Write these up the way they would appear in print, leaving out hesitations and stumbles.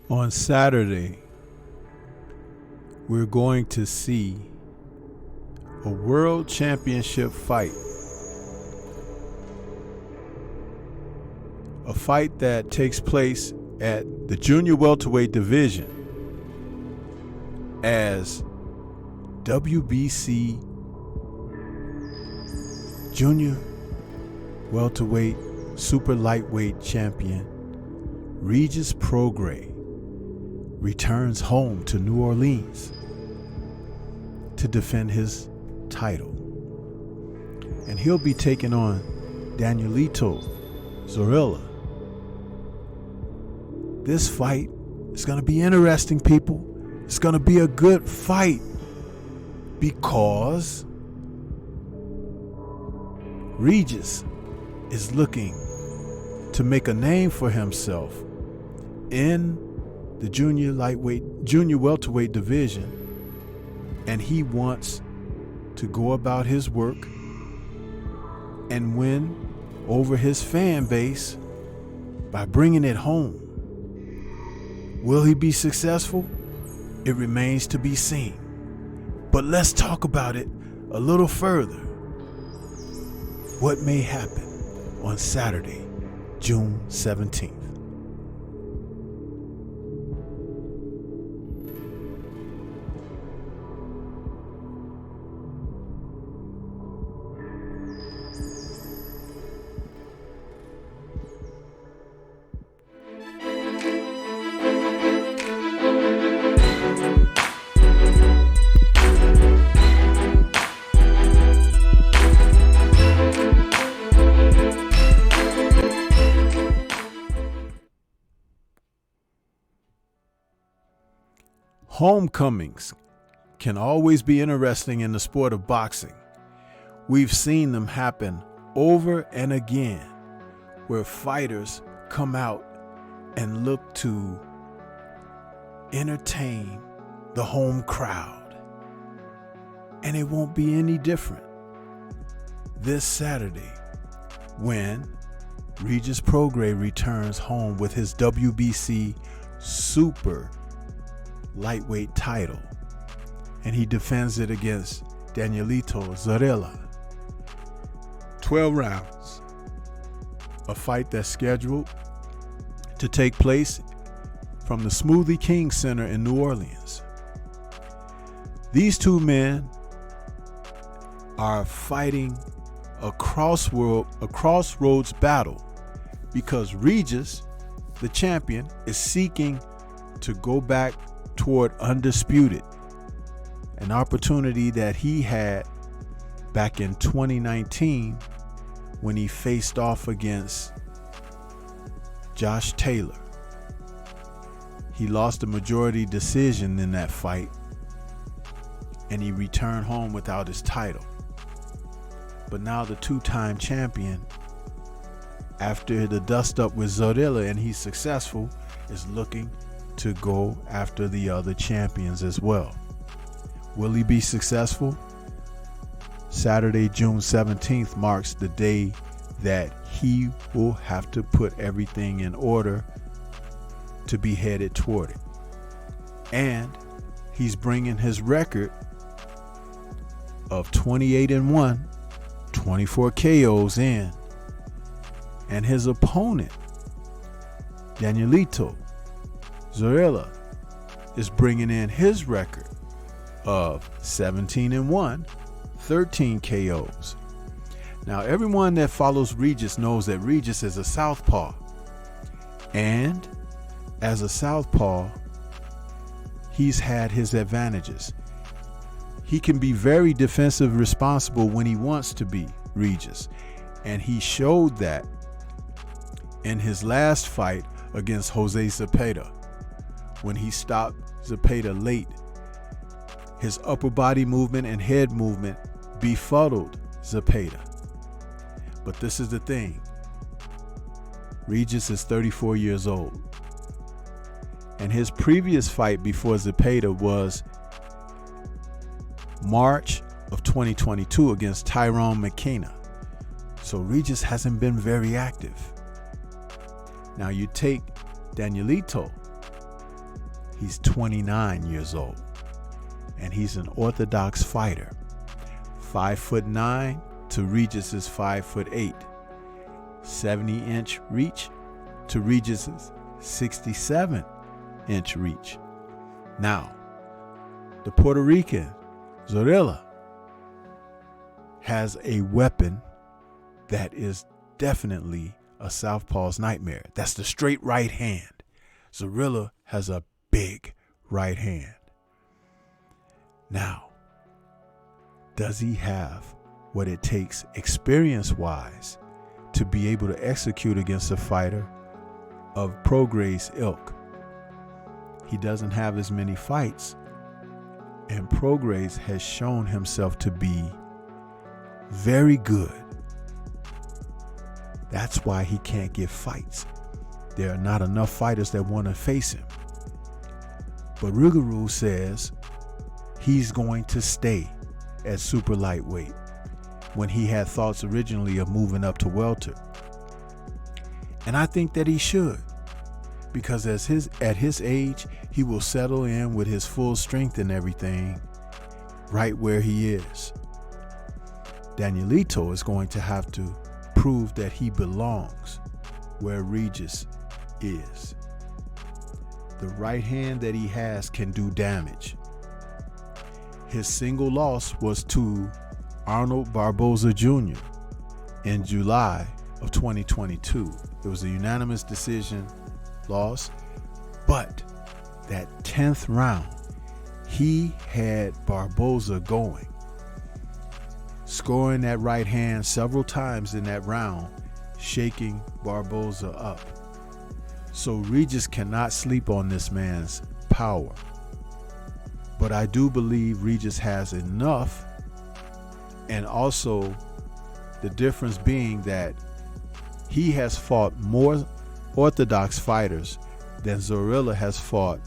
On Saturday, we're going to see a world championship fight. A fight that takes place at the junior welterweight division as WBC junior welterweight super lightweight champion Regis Prograis returns home to New Orleans to defend his title. And he'll be taking on Danielito Zorilla. This fight is going to be interesting, people. It's going to be a good fight because Regis is looking to make a name for himself in the junior welterweight division, and he wants to go about his work and win over his fan base by bringing it home. Will he be successful? It remains to be seen. But let's talk about it a little further. What may happen on Saturday, June 17th. Homecomings can always be interesting in the sport of boxing. We've seen them happen over and again, where fighters come out and look to entertain the home crowd. And it won't be any different this Saturday when Regis Prograis returns home with his WBC Super lightweight title, and he defends it against Danielito Zorilla. 12 rounds, a fight that's scheduled to take place from the Smoothie King Center in New Orleans. These two men are fighting a crossroads battle because Regis, the champion, is seeking to go back toward undisputed, an opportunity that he had back in 2019 when he faced off against Josh Taylor. He lost a majority decision in that fight, and he returned home without his title. But now the two-time champion, after the dust-up with Zorilla and he's successful, is looking to go after the other champions as well. Will he be successful? Saturday, June 17th marks the day that he will have to put everything in order to be headed toward it. And he's bringing his record of 28-1, 24 KOs in. And his opponent, Danielito Zorilla, is bringing in his record of 17-1, 13 KOs. Now, everyone that follows Regis knows that Regis is a southpaw. And as a southpaw, he's had his advantages. He can be very defensive responsible when he wants to be, Regis. And he showed that in his last fight against Jose Zepeda, when he stopped Zepeda late. His upper body movement and head movement befuddled Zepeda. But this is the thing. Regis is 34 years old. And his previous fight before Zepeda was March of 2022 against Tyrone McKenna. So Regis hasn't been very active. Now you take Danielito He's 29 years old, and he's an orthodox fighter. 5'9" to Regis's 5'8". 70-inch reach to Regis's 67-inch reach. Now, the Puerto Rican, Zorilla, has a weapon that is definitely a southpaw's nightmare. That's the straight right hand. Zorilla has a big right hand. Now, does he have what it takes experience-wise to be able to execute against a fighter of Prograis' ilk? He doesn't have as many fights, and Prograis has shown himself to be very good. That's why he can't get fights. There are not enough fighters that want to face him. But Rougarou says he's going to stay at super lightweight when he had thoughts originally of moving up to welter. And I think that he should, because at his age, he will settle in with his full strength and everything right where he is. Danielito is going to have to prove that he belongs where Regis is. The right hand that he has can do damage. His single loss was to Arnold Barboza Jr. in July of 2022. It was a unanimous decision loss, but that 10th round, he had Barboza going, scoring that right hand several times in that round, shaking Barboza up. So Regis cannot sleep on this man's power. But I do believe Regis has enough, and also the difference being that he has fought more orthodox fighters than Zorilla has fought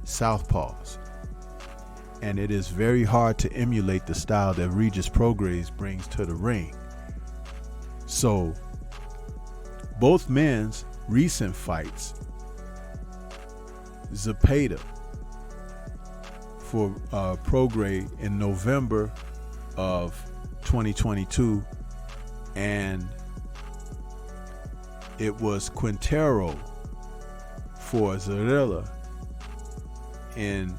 southpaws. And it is very hard to emulate the style that Regis Prograis brings to the ring. So both men's recent fights, Zepeda for Prograis in November of 2022, and it was Quintero for Zorilla in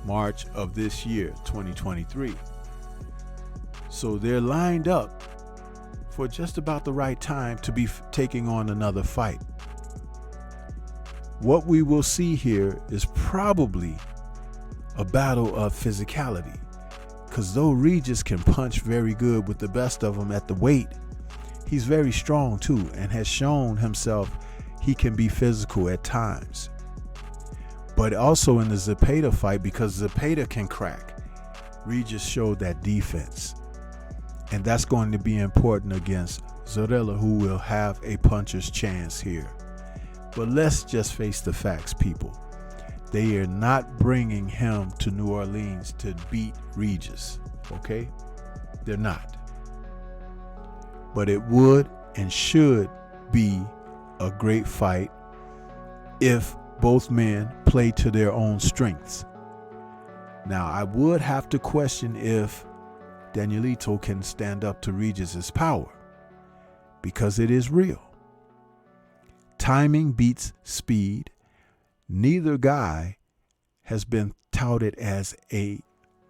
March of this year, 2023. So they're lined up for just about the right time to be taking on another fight. What we will see here is probably a battle of physicality, because though Regis can punch very good with the best of them at the weight, he's very strong too, and has shown himself he can be physical at times. But also in the Zepeda fight, because Zepeda can crack, Regis showed that defense. And that's going to be important against Zorilla, who will have a puncher's chance here. But let's just face the facts, people. They are not bringing him to New Orleans to beat Regis, okay? They're not. But it would and should be a great fight if both men play to their own strengths. Now, I would have to question if Danielito can stand up to Regis's power, because it is real. Timing beats speed. Neither guy has been touted as a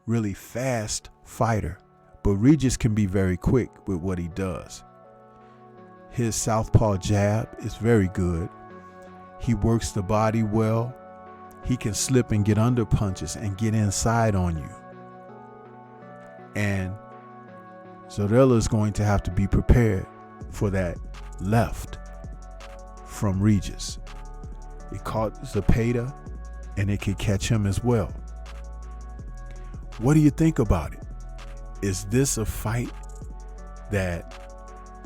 really fast fighter, but Regis can be very quick with what he does. His southpaw jab is very good. He works the body well. He can slip and get under punches and get inside on you. And Zorilla is going to have to be prepared for that left from Regis. It caught Zepeda, and it could catch him as well. What do you think about it? Is this a fight that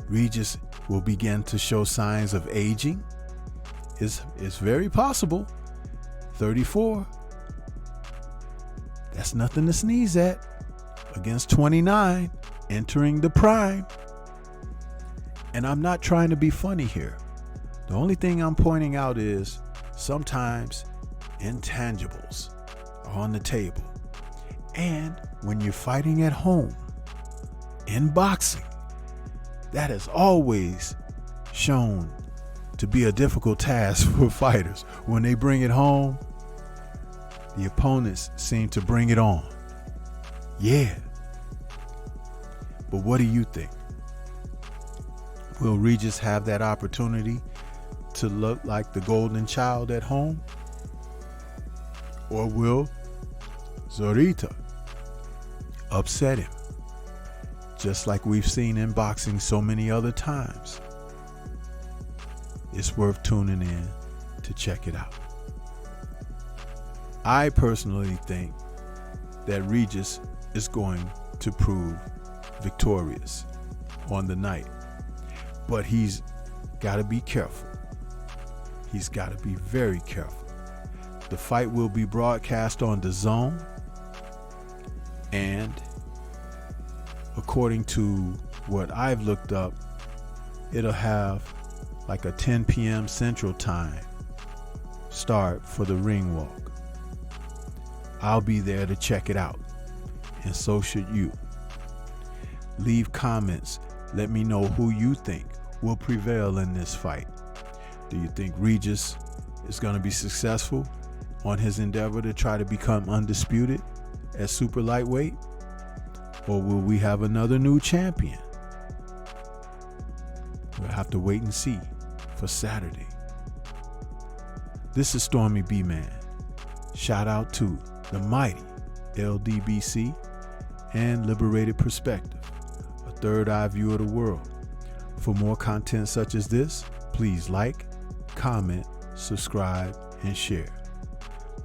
Regis will begin to show signs of aging? It's very possible. 34. That's nothing to sneeze at against 29, entering the prime. And I'm not trying to be funny here. The only thing I'm pointing out is sometimes intangibles are on the table. And when you're fighting at home, in boxing, that has always shown to be a difficult task for fighters. When they bring it home, the opponents seem to bring it on. Yeah. But what do you think? Will Regis have that opportunity to look like the golden child at home? Or will Zorilla upset him? Just like we've seen in boxing so many other times. It's worth tuning in to check it out. I personally think that Regis is going to prove victorious on the night. But he's got to be careful. He's got to be very careful. The fight will be broadcast on Dazn, and according to what I've looked up, it'll have like a 10 p.m. Central Time start for the ring walk. I'll be there to check it out, and so should you. Leave comments. Let me know who you think will prevail in this fight. Do you think Regis is going to be successful on his endeavor to try to become undisputed at super lightweight? Or will we have another new champion? We'll have to wait and see for Saturday. This is Stormy B-Man. Shout out to the mighty LDBC and Liberated Perspective, a third eye view of the world. For more content such as this, please like, comment, subscribe, and share.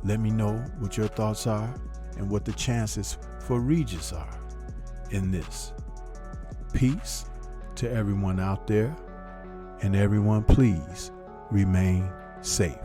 Let me know what your thoughts are and what the chances for Regis are in this. Peace to everyone out there, and everyone please remain safe.